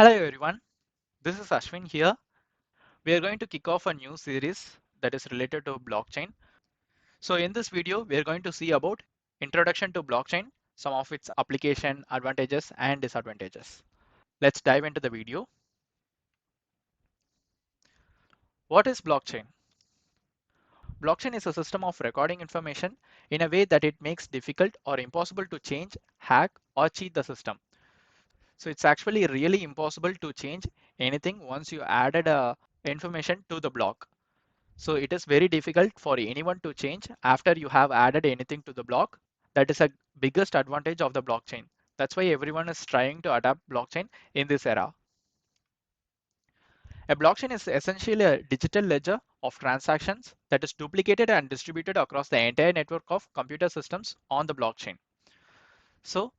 Hello everyone, this is Ashwin here. We are going to kick off a new series that is related to blockchain. So in this video, we are going to see about introduction to blockchain, some of its application, advantages and disadvantages. Let's dive into the video. What is blockchain? Blockchain is a system of recording information in a way that it makes difficult or impossible to change, hack or cheat the system. So it's actually really impossible to change anything once you added information to the block. So it is very difficult for anyone to change after you have added anything to the block. That is a biggest advantage of the blockchain. That's why everyone is trying to adapt blockchain in this era. A blockchain is essentially a digital ledger of transactions that is duplicated and distributed across the entire network of computer systems on the blockchain. So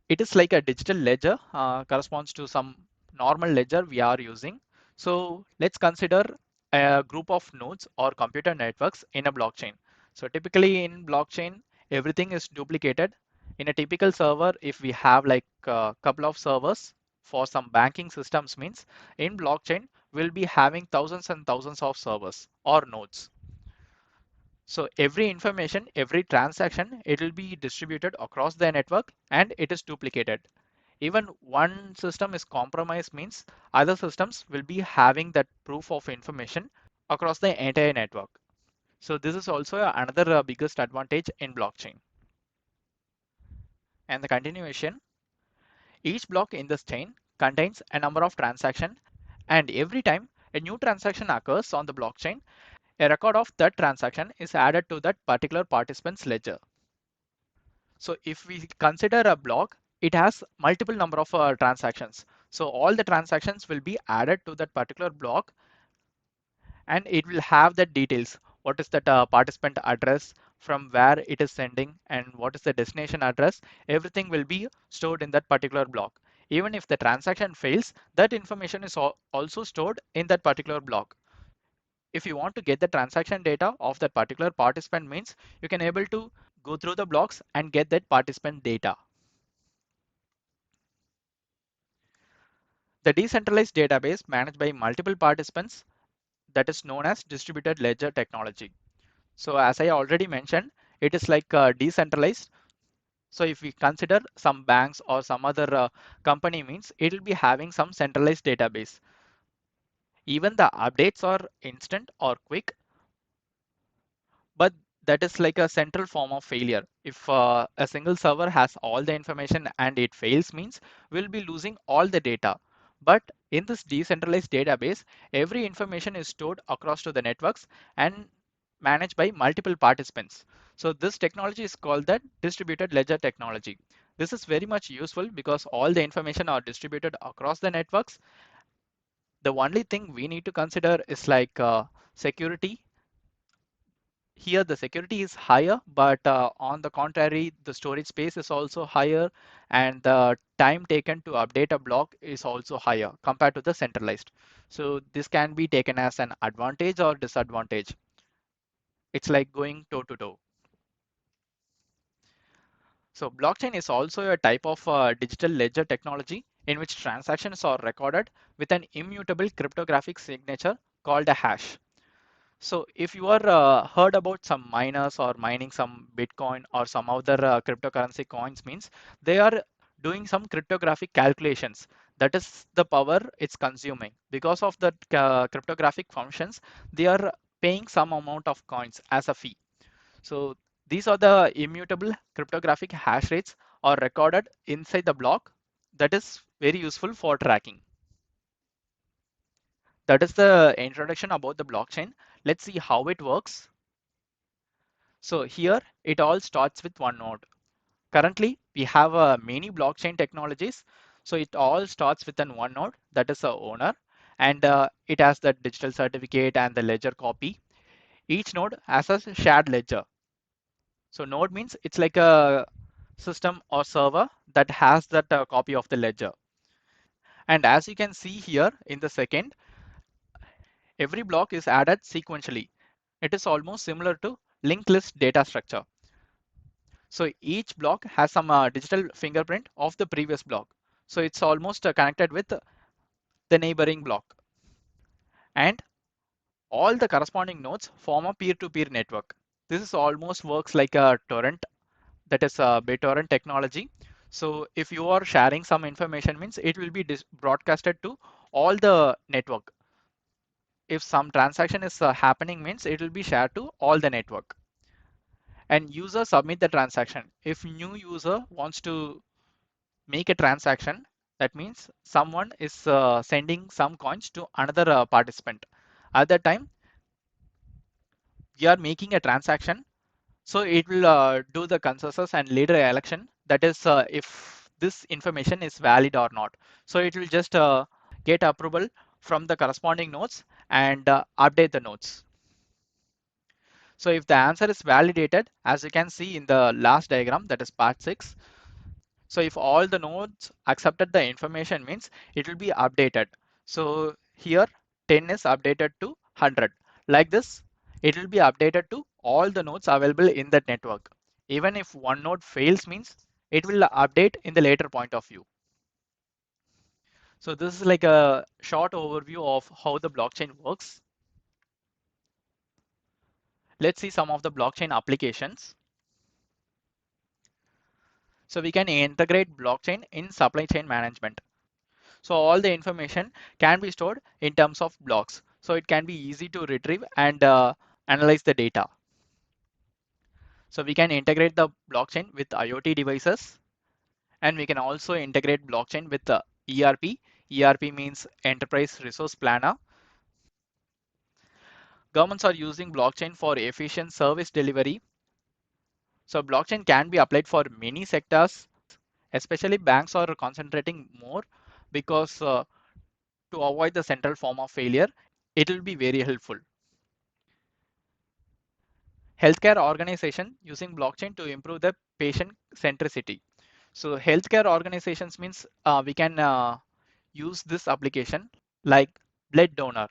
it is like a digital ledger, corresponds to some normal ledger we are using. So let's consider a group of nodes or computer networks in a blockchain. So typically in blockchain, everything is duplicated. In a typical server, if we have like a couple of servers for some banking systems means in blockchain, we'll be having thousands and thousands of servers or nodes. So every information, every transaction, it will be distributed across the network and it is duplicated. Even one system is compromised means other systems will be having that proof of information across the entire network. So this is also another biggest advantage in blockchain. And the continuation, each block in this chain contains a number of transactions, and every time a new transaction occurs on the blockchain, a record of that transaction is added to that particular participant's ledger. So if we consider a block, it has multiple number of transactions. So all the transactions will be added to that particular block and it will have the details. What is that participant address, from where it is sending, and what is the destination address. Everything will be stored in that particular block. Even if the transaction fails, that information is also stored in that particular block. If you want to get the transaction data of that particular participant means you can able to go through the blocks and get that participant data. The decentralized database managed by multiple participants, that is known as distributed ledger technology. So as I already mentioned, it is like decentralized. So if we consider some banks or some other company means it will be having some centralized database. Even the updates are instant or quick, but that is like a central form of failure. If a single server has all the information and it fails means we'll be losing all the data. But in this decentralized database, every information is stored across to the networks and managed by multiple participants. So this technology is called the distributed ledger technology. This is very much useful because all the information are distributed across the networks. The only thing we need to consider is like security. Here the security is higher, but on the contrary, the storage space is also higher and the time taken to update a block is also higher compared to the centralized. So this can be taken as an advantage or disadvantage. It's like going toe to toe. So blockchain is also a type of digital ledger technology in which transactions are recorded with an immutable cryptographic signature called a hash. So if you are heard about some miners or mining some Bitcoin or some other cryptocurrency coins means they are doing some cryptographic calculations. That is the power it's consuming. Because of the cryptographic functions, they are paying some amount of coins as a fee. So these are the immutable cryptographic hash rates are recorded inside the block. That is very useful for tracking. That is the introduction about the blockchain. Let's see how it works. So here it all starts with one node. Currently, we have many blockchain technologies. So it all starts with an one node, that is the owner, and it has the digital certificate and the ledger copy. Each node has a shared ledger. So node means it's like a system or server that has that copy of the ledger. And as you can see here in the second, every block is added sequentially. It is almost similar to linked list data structure. So each block has some digital fingerprint of the previous block. So it's almost connected with the neighboring block. And all the corresponding nodes form a peer-to-peer network. This is almost works like a torrent, that is a BitTorrent technology. So if you are sharing some information means it will be broadcasted to all the network. If some transaction is happening means it will be shared to all the network. And user submit the transaction. If new user wants to make a transaction, that means someone is sending some coins to another participant. At that time, we are making a transaction. So it will do the consensus and later election. That is if this information is valid or not. So it will just get approval from the corresponding nodes and update the nodes. So if the answer is validated, as you can see in the last diagram, that is part 6. So if all the nodes accepted the information means it will be updated. So here 10 is updated to 100. Like this, it will be updated to all the nodes available in that network. Even if one node fails means it will update in the later point of view. So this is like a short overview of how the blockchain works. Let's see some of the blockchain applications. So we can integrate blockchain in supply chain management. So all the information can be stored in terms of blocks. So it can be easy to retrieve and analyze the data. So we can integrate the blockchain with IoT devices, and we can also integrate blockchain with the ERP. ERP means Enterprise Resource Planner. Governments are using blockchain for efficient service delivery. So blockchain can be applied for many sectors, especially banks are concentrating more because to avoid the central form of failure, it will be very helpful. Healthcare organization using blockchain to improve the patient centricity. So healthcare organizations means we can use this application like blood donor.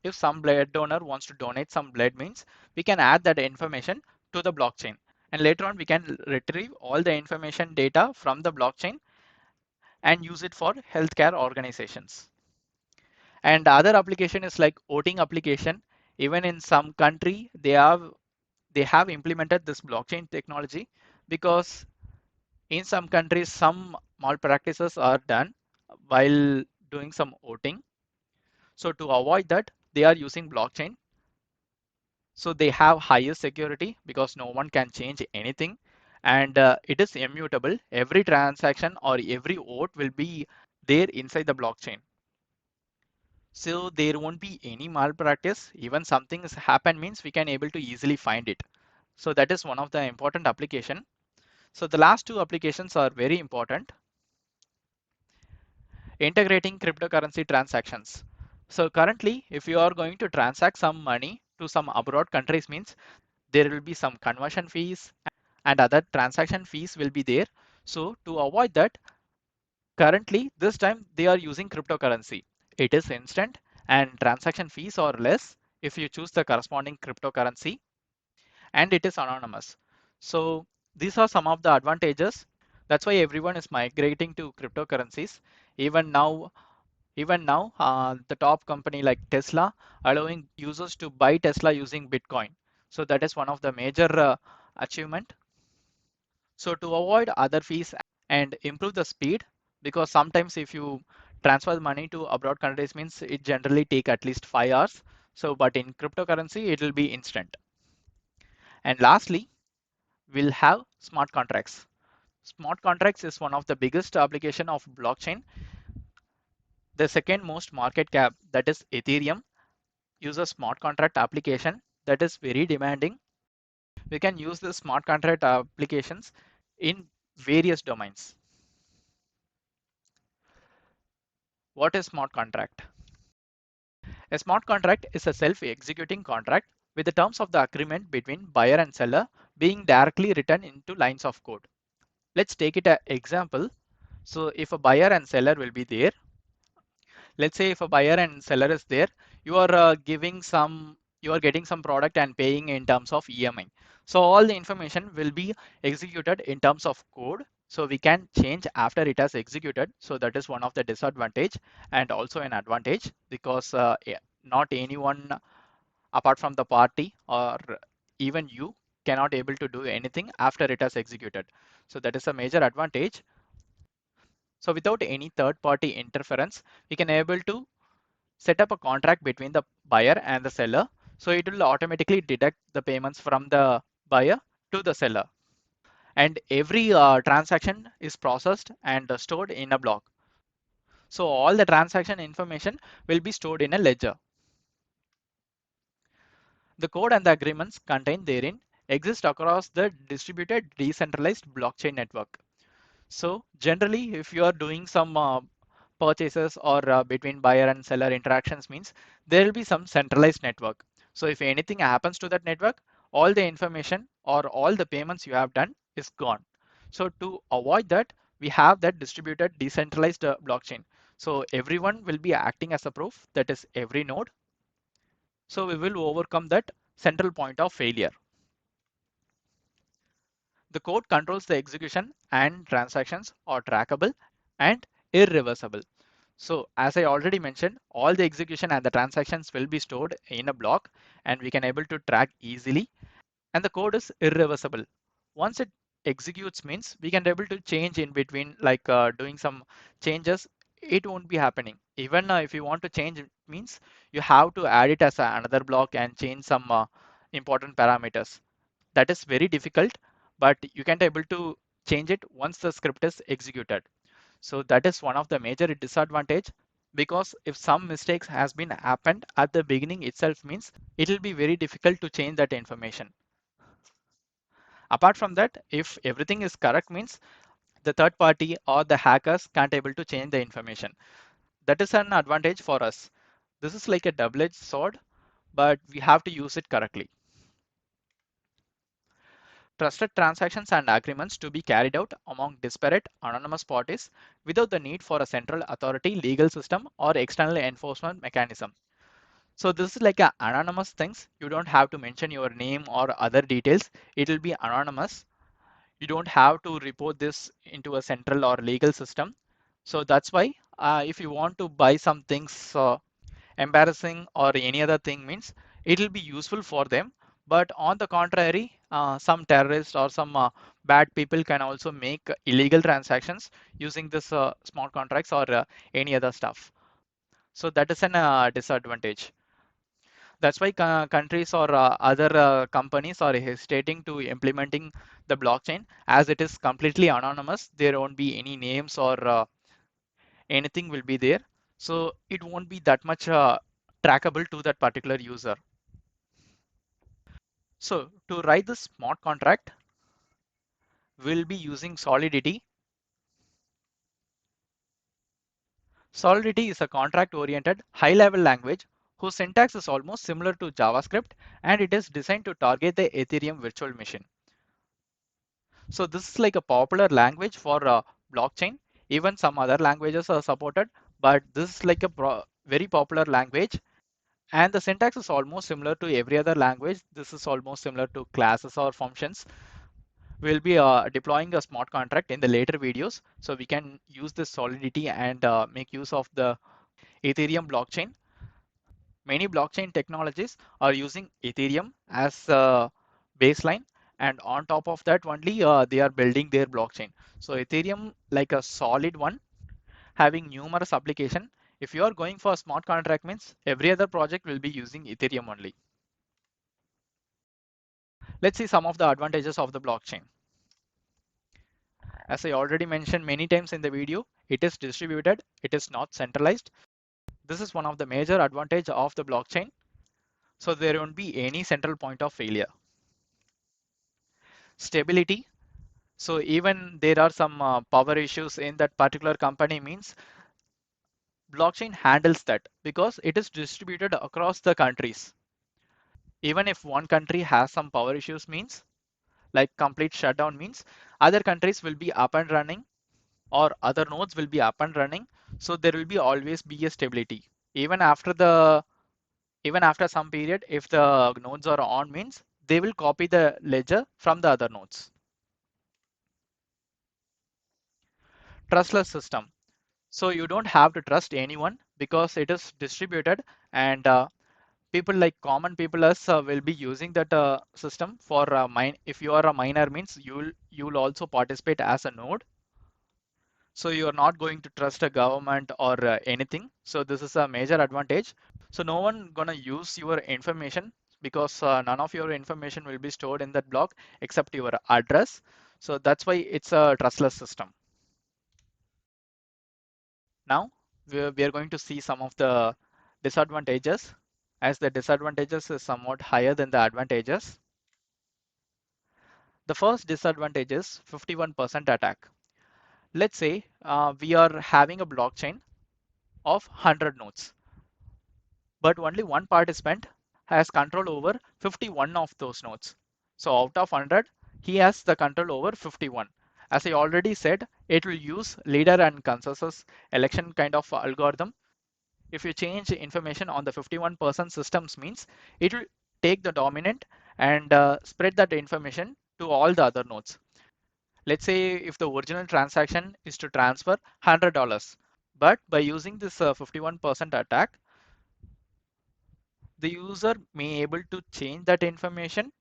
If some blood donor wants to donate some blood means we can add that information to the blockchain. And later on we can retrieve all the information data from the blockchain and use it for healthcare organizations. And other application is like voting application. Even in some country, they have implemented this blockchain technology because in some countries some malpractices are done while doing some voting. So to avoid that, they are using blockchain. So they have higher security because no one can change anything, and it is immutable. Every transaction or every vote will be there inside the blockchain. So there won't be any malpractice. Even something has happened means we can able to easily find it. So that is one of the important application. So the last two applications are very important. Integrating cryptocurrency transactions. So currently, if you are going to transact some money to some abroad countries means there will be some conversion fees and other transaction fees will be there. So to avoid that, currently this time they are using cryptocurrency. It is instant and transaction fees are less if you choose the corresponding cryptocurrency, and it is anonymous. So these are some of the advantages. That's why everyone is migrating to cryptocurrencies. Even now, the top company like Tesla allowing users to buy Tesla using Bitcoin. So that is one of the major achievement. So to avoid other fees and improve the speed, because sometimes if you transfer the money to abroad countries means it generally take at least 5 hours. So but in cryptocurrency it will be instant. And lastly, we'll have smart contracts. Smart contracts is one of the biggest application of blockchain. The second most market cap, that is Ethereum, uses smart contract application that is very demanding. We can use the smart contract applications in various domains. What is smart contract? A smart contract is a self-executing contract with the terms of the agreement between buyer and seller being directly written into lines of code. Let's take it an example. So if a buyer and seller will be there, let's say if a buyer and seller is there, you are getting some product and paying in terms of EMI. So all the information will be executed in terms of code. So we can change after it has executed. So that is one of the disadvantage and also an advantage because not anyone apart from the party or even you cannot able to do anything after it has executed. So that is a major advantage. So without any third party interference, we can able to set up a contract between the buyer and the seller. So it will automatically deduct the payments from the buyer to the seller. And every transaction is processed and stored in a block. So all the transaction information will be stored in a ledger. The code and the agreements contained therein exist across the distributed decentralized blockchain network. So generally, if you are doing some purchases or between buyer and seller interactions means there will be some centralized network. So if anything happens to that network, all the information or all the payments you have done is gone. So to avoid that, we have that distributed decentralized blockchain. So everyone will be acting as a proof, that is every node. So we will overcome that central point of failure. The code controls the execution and transactions are trackable and irreversible. So as I already mentioned, all the execution and the transactions will be stored in a block and we can able to track easily, and the code is irreversible. Once it executes means we can able to change in between, like doing some changes, it won't be happening. Even if you want to change it means you have to add it as another block and change some important parameters. That is very difficult, but you can able to change it once the script is executed. So that is one of the major disadvantage, because if some mistakes has been happened at the beginning itself means it will be very difficult to change that information. Apart from that, if everything is correct means the third party or the hackers can't able to change the information. That is an advantage for us. This is like a double-edged sword, but we have to use it correctly. Trusted transactions and agreements to be carried out among disparate anonymous parties without the need for a central authority, legal system, or external enforcement mechanism. So this is like a anonymous things. You don't have to mention your name or other details. It will be anonymous. You don't have to report this into a central or legal system. So that's why if you want to buy some things embarrassing or any other thing means it will be useful for them. But on the contrary, some terrorists or some bad people can also make illegal transactions using this smart contracts or any other stuff. So that is an disadvantage. That's why countries or other companies are hesitating to implementing the blockchain, as it is completely anonymous. There won't be any names or anything will be there. So it won't be that much trackable to that particular user. So to write the smart contract, we'll be using Solidity. Solidity is a contract-oriented, high-level language whose syntax is almost similar to JavaScript, and it is designed to target the Ethereum virtual machine. So this is like a popular language for blockchain. Even some other languages are supported, but this is like a very popular language. And the syntax is almost similar to every other language. This is almost similar to classes or functions. We'll be deploying a smart contract in the later videos, so we can use this Solidity and make use of the Ethereum blockchain. Many blockchain technologies are using Ethereum as a baseline, and on top of that only they are building their blockchain. So Ethereum, like a solid one, having numerous application. If you are going for a smart contract means every other project will be using Ethereum only. Let's see some of the advantages of the blockchain. As I already mentioned many times in the video, it is distributed, it is not centralized. This is one of the major advantage of the blockchain. So there won't be any central point of failure. Stability. So even there are some power issues in that particular company means blockchain handles that because it is distributed across the countries. Even if one country has some power issues means like complete shutdown means other countries will be up and running or other nodes will be up and running. So there will be always be a stability. Even after the even after some period, if the nodes are on means they will copy the ledger from the other nodes. trustless system. So you don't have to trust anyone because it is distributed, and people like common people as will be using that system for mine. If you are a miner means you'll also participate as a node. So you are not going to trust a government or anything. So this is a major advantage. So no one gonna use your information because none of your information will be stored in that block except your address. So that's why it's a trustless system. Now we are going to see some of the disadvantages, as the disadvantages is somewhat higher than the advantages. The first disadvantage is 51% attack. Let's say we are having a blockchain of 100 nodes, but only one participant has control over 51 of those nodes. So out of 100, he has the control over 51. As I already said, it will use leader and consensus election kind of algorithm. If you change information on the 51% systems means it will take the dominant and spread that information to all the other nodes. Let's say if the original transaction is to transfer $100, but by using this 51% attack, the user may able to change that information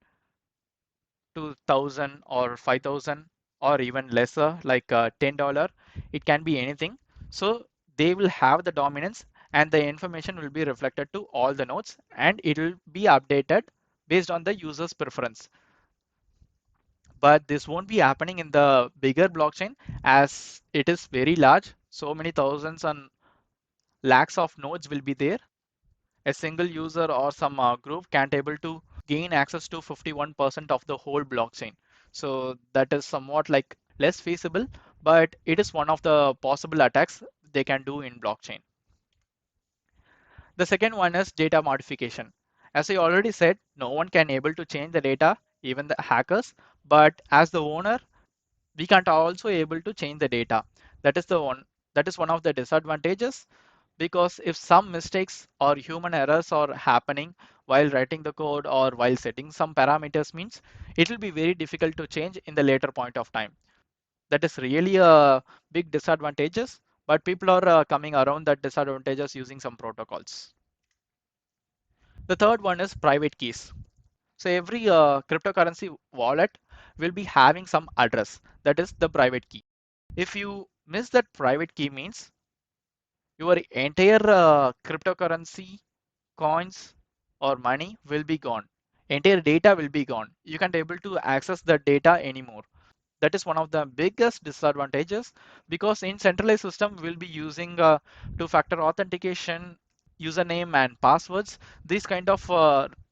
to 1,000 or 5,000 or even lesser, like $10. It can be anything. So they will have the dominance and the information will be reflected to all the nodes and it will be updated based on the user's preference. But this won't be happening in the bigger blockchain as it is very large. So many thousands and lakhs of nodes will be there. A single user or some group can't able to gain access to 51% of the whole blockchain. So that is somewhat like less feasible, but it is one of the possible attacks they can do in blockchain. The second one is data modification. As I already said, no one can able to change the data, even the hackers, but as the owner, we can't also able to change the data. That is the one that is one of the disadvantages, because if some mistakes or human errors are happening while writing the code or while setting some parameters means it will be very difficult to change in the later point of time. That is really a big disadvantages, but people are coming around that disadvantages using some protocols. The third one is private keys. So every cryptocurrency wallet will be having some address, that is the private key. If you miss that private key means your entire cryptocurrency, coins or money will be gone. Entire data will be gone. You can't able to access the data anymore. That is one of the biggest disadvantages, because in centralized system we'll be using two-factor authentication, username and passwords. These kind of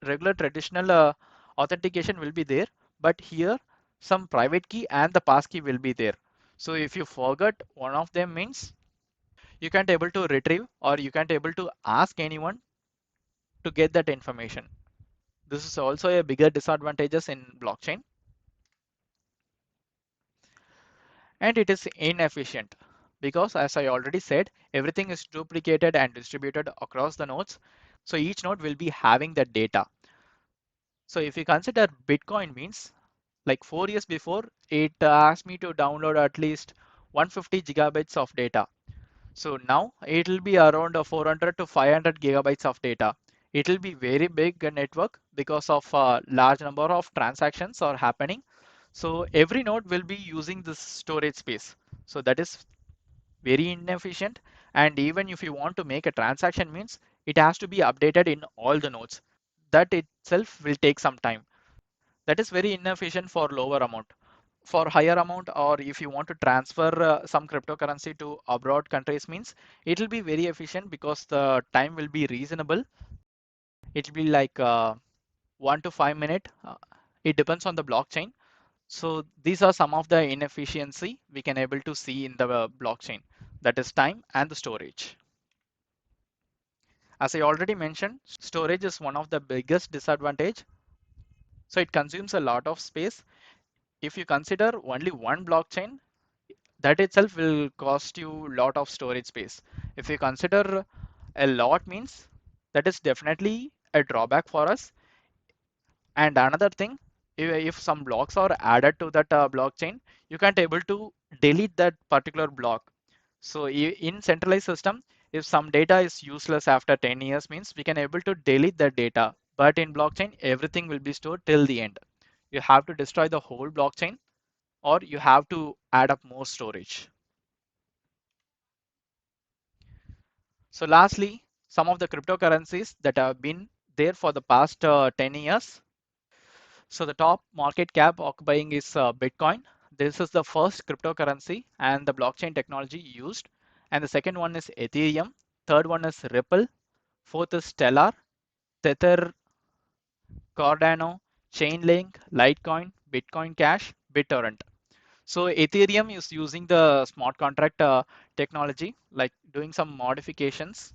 regular traditional authentication will be there, but here some private key and the pass key will be there. So if you forget one of them means you can't able to retrieve or you can't able to ask anyone to get that information. This is also a bigger disadvantages in blockchain, and it is inefficient because, as I already said, everything is duplicated and distributed across the nodes. So each node will be having that data. So if you consider Bitcoin means, like 4 years before, it asked me to download at least 150 gigabytes of data. So now it will be around 400 to 500 gigabytes of data. It will be very big network because of a large number of transactions are happening. So every node will be using this storage space. So that is very inefficient. And even if you want to make a transaction means it has to be updated in all the nodes. That itself will take some time. That is very inefficient for lower amount. For higher amount, or if you want to transfer some cryptocurrency to abroad countries means it will be very efficient because the time will be reasonable. It will be like 1 to 5 minutes. It depends on the blockchain. So these are some of the inefficiency we can able to see in the blockchain, that is time and the storage. As I already mentioned, storage is one of the biggest disadvantage. So it consumes a lot of space. If you consider only one blockchain, that itself will cost you a lot of storage space. If you consider a lot means, that is definitely a drawback for us. And another thing, if some blocks are added to that blockchain, you can't able to delete that particular block. So in centralized system, if some data is useless after 10 years means we can able to delete that data. But in blockchain, everything will be stored till the end. You have to destroy the whole blockchain or you have to add up more storage. So lastly, some of the cryptocurrencies that have been there for the past 10 years. So the top market cap occupying is Bitcoin. This is the first cryptocurrency and the blockchain technology used. And the second one is Ethereum. Third one is Ripple. Fourth is Stellar, Tether, Cardano, Chainlink, Litecoin, Bitcoin Cash, BitTorrent. So Ethereum is using the smart contract technology, like doing some modifications.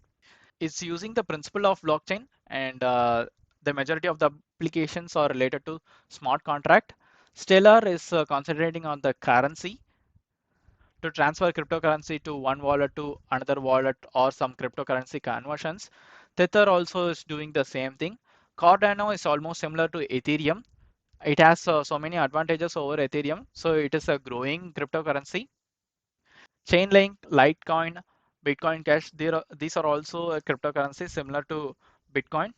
It's using the principle of blockchain, and the majority of the applications are related to smart contract. Stellar is concentrating on the currency to transfer cryptocurrency to one wallet to another wallet or some cryptocurrency conversions. Tether also is doing the same thing. Cardano is almost similar to Ethereum. It has so many advantages over Ethereum, so it is a growing cryptocurrency. Chainlink, Litecoin, Bitcoin Cash, these are also a cryptocurrency similar to Bitcoin.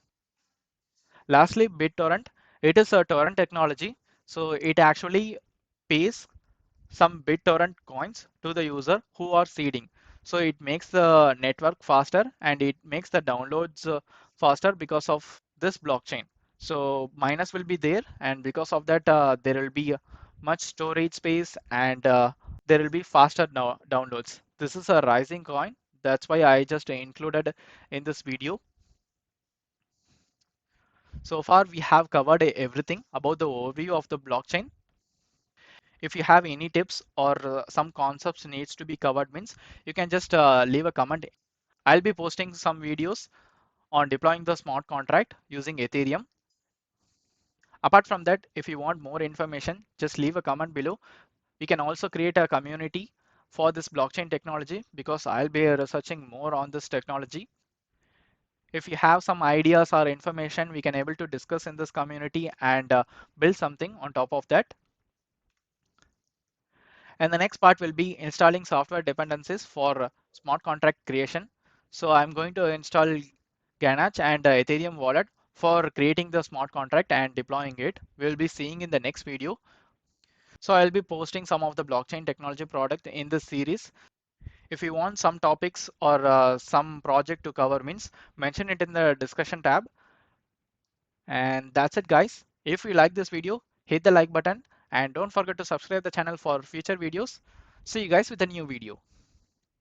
Lastly, BitTorrent. It is a torrent technology, so it actually pays some BitTorrent coins to the user who are seeding. So it makes the network faster and it makes the downloads faster because of this blockchain. So miners will be there, and because of that, there will be much storage space and there will be faster downloads. This is a rising coin. That's why I just included in this video. So far, we have covered everything about the overview of the blockchain. If you have any tips or some concepts needs to be covered means you can just leave a comment. I'll be posting some videos on deploying the smart contract using Ethereum. Apart from that, if you want more information, just leave a comment below. We can also create a community for this blockchain technology because I'll be researching more on this technology. If you have some ideas or information, we can able to discuss in this community and build something on top of that. And the next part will be installing software dependencies for smart contract creation. So I'm going to install Ganache and Ethereum wallet for creating the smart contract and deploying it. We'll be seeing in the next video. So I'll be posting some of the blockchain technology product in this series. If you want some topics or some project to cover means mention it in the discussion tab. And that's it guys. If you like this video, hit the like button and don't forget to subscribe the channel for future videos. See you guys with a new video.